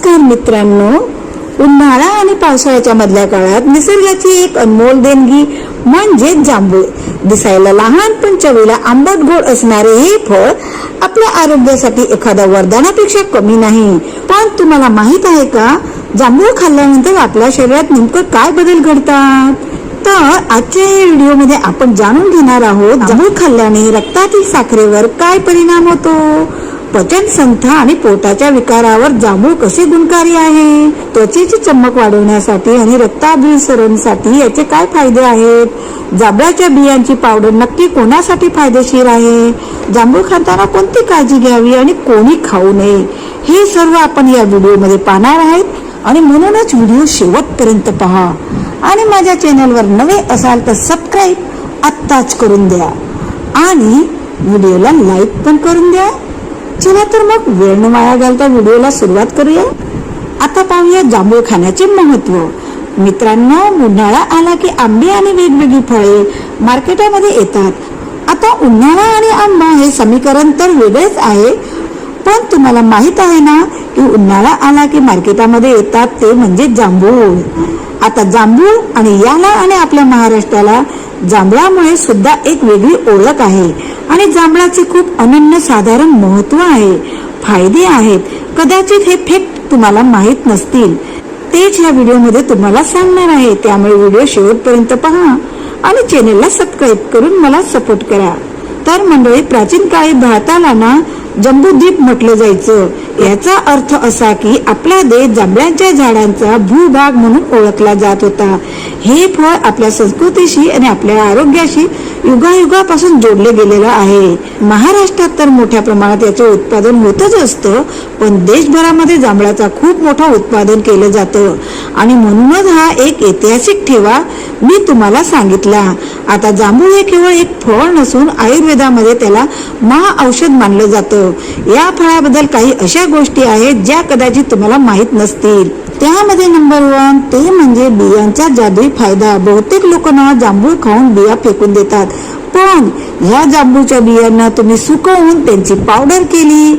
नमस्कार मित्रांनो, उन्हाळा आणि पावसाळ्याच्या मधल्या काळात निसर्गाची एक अनमोल देणगी म्हणजे जांभूळ. दिसायला लहान पण चवीला आंबट गोड असणारे हे फळ आपल्या आरोग्यासाठी एखाद्या वरदानापेक्षा कमी नाही. पण तुम्हाला माहित आहे का, जांभूळ खाल्ल्यानंतर आपल्या शरीरात नेमकं काय बदल घडतात? तर आजच्या या व्हिडिओमध्ये आपण जाणून घेणार आहोत जांभूळ खाल्ल्याने रक्तातील साखरेवर काय परिणाम होतो, पचन संस्था आणि पोटाच्या विकारावर जांभूळ कसे गुणकारी आहे, त्वचेची चमक वाढवण्यासाठी आणि रक्ताभिसरणसाठी याचे काय फायदे आहेत, जांभळाच्या बियांची पावडर नक्की कोणासाठी फायदेशीर आहे, जांभूळ खाताना कोणती काळजी घ्यावी आणि कोणी खाऊ नये, हे सर्व आपण या व्हिडिओमध्ये पाहणार आहेत. आणि म्हणूनच व्हिडिओ शेवटपर्यंत पहा. आणि माझ्या चॅनलवर नवे असाल तर सबस्क्राईब आत्ताच करून द्या आणि व्हिडिओला लाईक पण करून द्या. चला तर मग वेळ न वाया घालता व्हिडिओला सुरुवात करूया. आता पाहूया जांभूळ खाण्याचे महत्व. मित्रांनो, उन्हाळा आला की आंबे आणि वेगवेगळी फळे मार्केटामध्ये येतात. आता उन्हाळा आणि आंबा हे समीकरण तर वेगळेच आहे, पण तुम्हाला माहित आहे ना की उन्हाळा आला की मार्केटामध्ये येतात ते म्हणजे जांभूळ. आता जांभूळ आणि याला आणि आपल्या महाराष्ट्राला जांभळामुळे सुद्धा एक वेगळी ओळख आहे आणि जांभळाचे खूप अनन्यसाधारण महत्व आहे, फायदे आहेत. कदाचित हे फॅक्ट तुम्हाला माहित नसतील, तेच या व्हिडिओमध्ये तुम्हाला सांगणार आहे. त्यामुळे व्हिडिओ शेवटपर्यंत पहा आणि चॅनेलला सबस्क्राईब करून मला सपोर्ट करा. तर मंडळी, प्राचीन काळी भारताला ना जम्बूद्वीप म्हटलं जायचं. याचा अर्थ असा की आपला देश जांभळांच्या झाडांचा भूभाग म्हणून ओळखला जात होता. हे फळ आपल्या संस्कृतीशी आणि आपल्या आरोग्याशी युगायुगापासून जोडले गेलेलं आहे. महाराष्ट्रात तर मोठ्या प्रमाणात याचे उत्पादन होतच असतं, पण देशभरामध्ये जांभळाचा खूप मोठं उत्पादन केलं जातं आणि म्हणूनच हा एक ऐतिहासिक ठेवा मी तुम्हाला सांगितला. आता जांभूळ हे केवळ एक फळ नसून आयुर्वेदामध्ये त्याला महाऔषध मानलं जातं. या फळाबद्दल काही अशा गोष्टी आहेत ज्या कदाचित तुम्हाला माहित नसतील. त्यामध्ये नंबर 1 ते म्हणजे बियांचा जादुई फायदा. बहुतेक लोक ना जांभूळ खाऊन बिया फेकून देतात, पण ह्या जांभूळच्या बियांना तुम्ही सुकवून त्यांची पावडर केली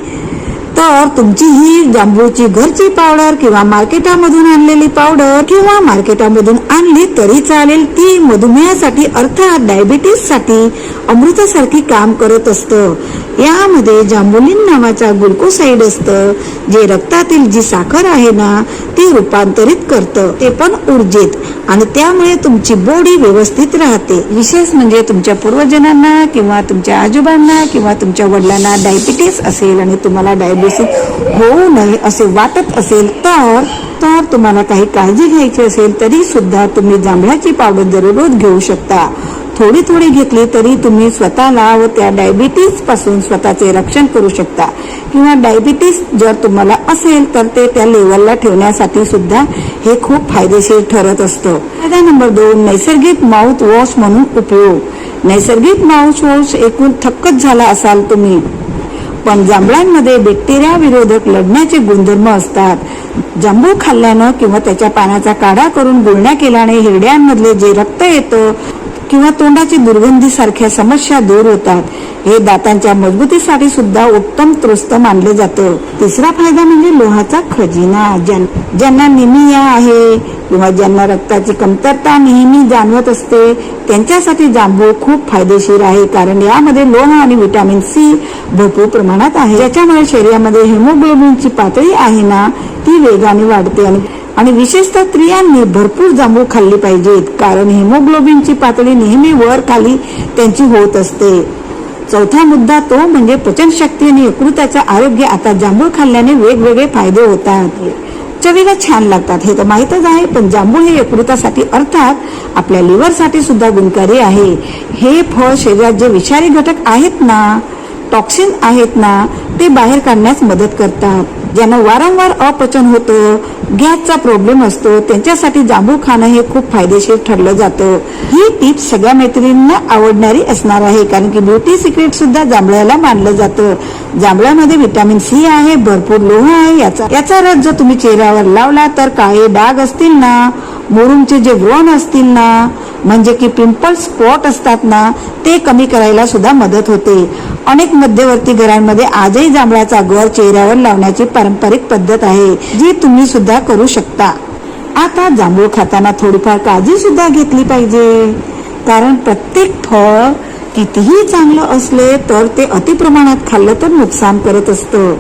तर तुमची ही जांभूळची घरची पावडर किंवा मार्केटामधून आणलेली पावडर किंवा मार्केटामधून आणली तरी चालेल, ती मधुमेहासाठी अर्थात डायबिटीस साठी अमृतासारखी काम करत असतं. यामध्ये जांभुलिन नावाचा ग्लुकोसाइड असतं, जे रक्तातील जी साखर आहे ना ती रूपांतरित करतं, ते पण ऊर्जेत, आणि त्यामुळे तुमची बॉडी व्यवस्थित राहते. विशेष म्हणजे तुमच्या पूर्वजांना किंवा तुमच्या आजोबांना किंवा तुमच्या वडिलांना डायबिटीस असेल आणि तुम्हाला डायबिटीस होऊ नये असे वाटत असेल तर तुम्हाला काही काळजी घ्यायची असेल तरी सुद्धा तुम्ही जांभळाची पावडर दररोज घेऊ शकता. थोडी थोडी घेतली तरी तुम्ही स्वतःला व त्या डायबिटीस पासून स्वतःचे रक्षण करू शकता. किंवा डायबिटीस जर तुम्हाला असेल तर ते त्या लेवलला ठेवण्यासाठी सुद्धा हे खूप फायदेशीर ठरत असतं. फायदा नंबर 2, नैसर्गिक माउथ वॉश म्हणून उपयोग. नैसर्गिक माउथ वॉश ऐकून थक्कच झाला असाल तुम्ही, पण जांभळांमध्ये बॅक्टेरिया विरोधक लढण्याचे गुणधर्म असतात. जांभूळ खाल्ल्यानं किंवा त्याच्या पानाचा काढा करून गुळण्या केल्याने हिरड्यांमधले जे रक्त येतं किंवा तोंडाची दुर्गंधी सारख्या समस्या दूर होतात. हे दातांच्या मजबूतीसाठी सुद्धा उत्तम त्रस्त मानले जातं. तिसरा फायदा म्हणजे लोहाचा खजिना. ज्यांना अनिमिया आहे किंवा ज्यांना रक्ताची कमतरता नेहमी जाणवत असते त्यांच्यासाठी जांभूळ खूप फायदेशीर आहे, कारण यामध्ये लोह आणि व्हिटॅमिन सी भरपूर प्रमाणात आहे, ज्याच्यामुळे शरीरामध्ये हिमोग्लोबिनची पातळी आहे ना ती वेगाने वाढते. आणि विशेषतः स्त्रियांनी भरपूर जांभूळ खाल्ली पाहिजेत, कारण हिमोग्लोबिनची पातळी नेहमी वर खाली त्यांची होत असते. चौथा मुद्दा तो म्हणजे पचनशक्ती आणि यकृताचे आरोग्य. आता जांभूळ खाल्ल्याने वेगवेगळे फायदे होतात. चवीला छान लागतात हे तर माहीतच आहे, पण जांभूळ हे यकृतासाठी अर्थात आपल्या लिव्हरसाठी सुद्धा गुणकारी आहे. हे फळ शरीरात जे विषारी घटक आहेत ना, टॉक्सिन आहेत ना, ते बाहेर काढण्यास मदत करतात. ज्यांना वारंवार अपचन होतं, गॅसचा प्रॉब्लेम असतो, त्यांच्यासाठी जांभूळ खाणं हे खूप फायदेशीर ठरलं जातं. ही टिप सगळ्या मैत्रिणींना आवडणारी असणार आहे, कारण की ब्युटी सिक्रेट सुद्धा जांभळाला मानलं जातं. जांभळामध्ये व्हिटॅमिन सी आहे, भरपूर लोह आहे. याचा रस जर तुम्ही चेहऱ्यावर लावला तर काळे डाग असतील ना, मुरुमचे जे व्रण असतील ना, म्हणजे की पिंपल स्पॉट असतात ना, ते कमी करायला सुद्धा मदत होते. अनेक मध्यवर्ती घरांमध्ये आजही जांभळाचा गर चेहऱ्यावर लावण्याची पारंपरिक पद्धत आहे, जी तुम्ही सुद्धा करू शकता. आता जांभूळ खाताना थोडीफार काळजी सुद्धा घेतली पाहिजे, कारण प्रत्येक फळ कितीही चांगलं असले तर ते अतिप्रमाणात खाल्लं तर नुकसान करत असतं,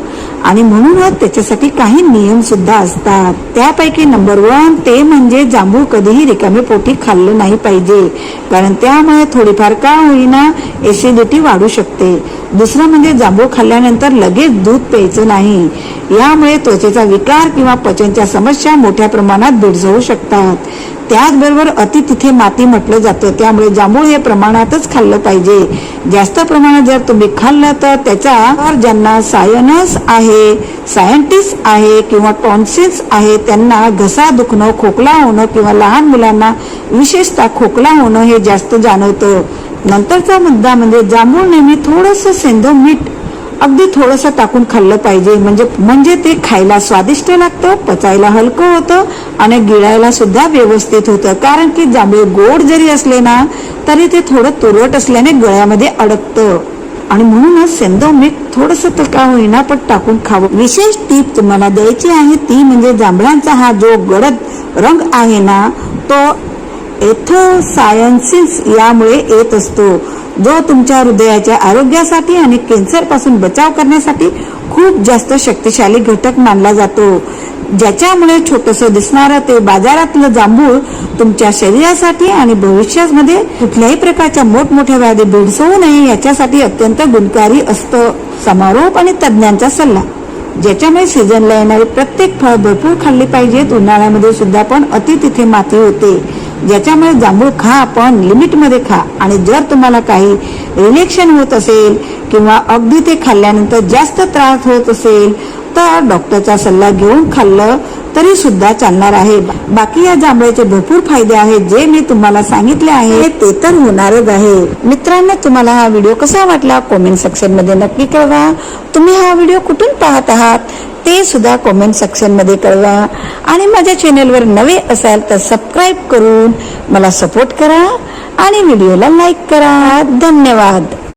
आणि म्हणूनच त्याच्यासाठी काही नियम सुद्धा असतात. त्यापैकी नंबर 1 ते म्हणजे जांभूळ कधीही रिकामे पोटी खाल्लं नाही पाहिजे, कारण त्यामुळे थोडीफार का होईना ऍसिडिटी वाढू शकते. दुसरं म्हणजे जांभूळ खाल्ल्यानंतर लगेच दूध प्यायचं नाही, यामुळे त्वचेचा विकार किंवा पचनच्या समस्या मोठ्या प्रमाणात भेडसावू शकतात. त्याचबरोबर अति तिथे माती म्हटलं जातं, त्यामुळे जांभूळ हे प्रमाणातच खाल्लं पाहिजे. जास्त प्रमाणात जर तुम्ही खाल्लं तर त्याचा ज्यांना सायनस आहे, सायंटिस्ट आहे किंवा टॉन्सिल्स आहे त्यांना घसा दुखणं, खोकला होणं किंवा लहान मुलांना विशेषतः खोकला होणं हे जास्त जाणवतं. नंतरचा मुद्दा म्हणजे जांभूळ नेहमी थोडंसं सेंधव मीठ अगदी थोडंसं टाकून खाल्लं पाहिजे, म्हणजे ते खायला स्वादिष्ट लागतं, पचायला हलकं होतं आणि गिळायला सुद्धा व्यवस्थित होतं. कारण की जांभूळ गोड जरी असले ना तरी ते थोडं तुरट असल्याने गळ्यामध्ये अडकतं, आणि म्हणूनच सेंधव मीठ थोडंसं तर का होईना पण टाकून खावं. विशेष टीप तुम्हाला द्यायची आहे ती म्हणजे जांभळांचा हा जो गडद रंग आहे ना तो एथोसायन्सिस यामुळे येत असतो, जो तुमच्या हृदयाच्या आरोग्यासाठी आणि कॅन्सर पासून बचाव करण्यासाठी खूप जास्त शक्तिशाली घटक मानला जातो. ज्याच्यामुळे छोटंसं दिसणारं ते बाजारातलं जांभूळ तुमच्या शरीरासाठी आणि भविष्यामध्ये कुठल्याही प्रकारच्या मोठमोठ्या व्याधी भेडसावू नये याच्यासाठी अत्यंत गुणकारी असतं. समारोप आणि तज्ञांचा सल्ला, ज्याच्यामुळे सीझनला येणारे प्रत्येक फळ भरपूर खाल्ले पाहिजेत. उन्हाळ्यामध्ये सुद्धा पण अति तिथे माती होते, ज्याच्यामुळे जांभूळ खा पण लिमिटमध्ये खा. आणि जर तुम्हाला काही रिएक्शन होत असेल किंवा अगदी ते खाल्ल्यानंतर जास्त त्रास होत असेल तर डॉक्टरचा सल्ला घेऊन खाल्लं तरी सुद्धा चालणार आहे. बाकी या जांभळाचे भरपूर फायदे आहेत जे मी तुम्हाला सांगितले आहे ते तर होणारच आहे. मित्रांनो, तुम्हाला हा व्हिडिओ कसा वाटला कमेंट सेक्शन मध्ये नक्की कळवा. तुम्ही हा व्हिडिओ कुठून पाहत आहात ते सुद्धा कमेंट सेक्शन मध्ये कळवा. आणि माझ्या चॅनलवर नवे असाल तर सबस्क्राईब करून मला सपोर्ट करा आणि व्हिडिओला लाईक करा. धन्यवाद.